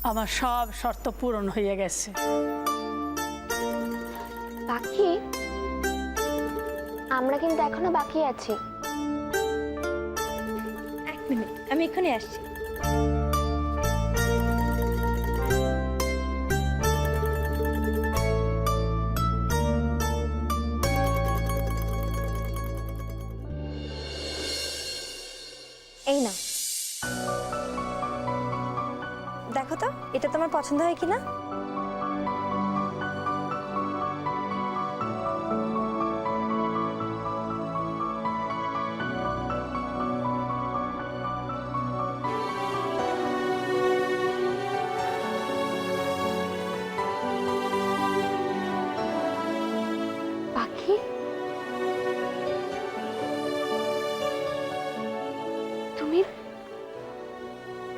আমার সব শর্ত পূরণ হয়ে গেছে। বাকি আমরা কিন্তু এখনো বাকি আছি। এক মিনিট, আমি এক্ষুনি আসছি। এই না, দেখো তো এটা তোমার পছন্দ হয় কিনা। পাখি, তুমি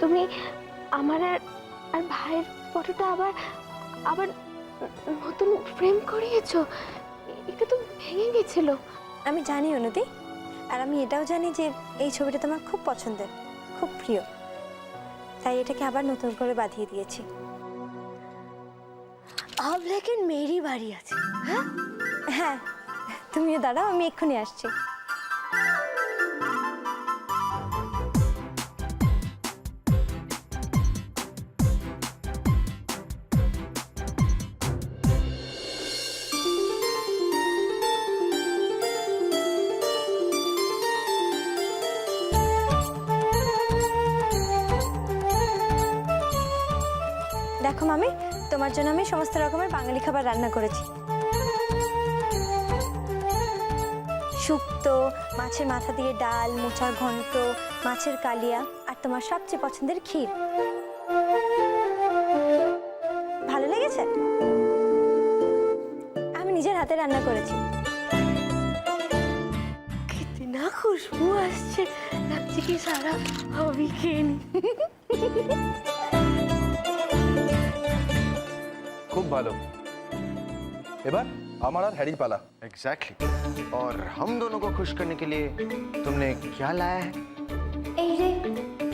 তুমি আমার আর ভাইয়ের ফটোটা আবার আবার নতুন ফ্রেম করিয়েছো। এটা তো ভেঙে গেছিল। আমি জানি অনুদি, আর আমি এটাও জানি যে এই ছবিটা তোমার খুব পছন্দের, খুব প্রিয়, তাই এটাকে আবার নতুন করে বাঁধিয়ে দিয়েছি। अब लेकिन मेरी बारी আছে। হ্যাঁ, তুমিও দাঁড়াও, আমি এক্ষুনি আসছি। দেখো মামি, তোমার জন্য আমি সমস্ত রকমের বাঙালি খাবার রান্না করেছি। শুক্তো, মাছের মাথা দিয়ে ডাল, মোচার ঘন্ট, মাছের কালিয়া, আর তোমার সবচেয়ে পছন্দের ক্ষীর। ভালো লেগেছে? আমি নিজের হাতে রান্না করেছি। कितना खुशबू আসছে, লাগছে কি সারা আমি খেয়ে নি। খুব ভালো। এবার আমার আর হ্যারির পালা। एग्जैक्टली। और हम दोनों को खुश करने के लिए तुमने क्या लाया है? এই রে,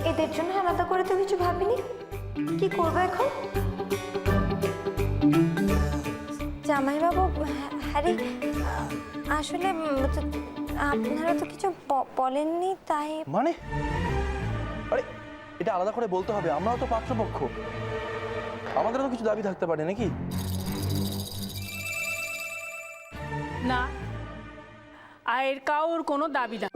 এদের জন্য আলাদা করে তো কিছু ভাবিনি। কি করবো এখন? জামাইবাবু, হ্যারি, আসলে আপনারা তো কিছু বলেননি, তাই। মানে আরে এটা আলাদা করে বলতে হবে, আমরাও তো পাত্রপক্ষ, আমাদেরও তো কিছু দাবি থাকতে পারে নাকি? না, আর কাউর কোনো দাবি না।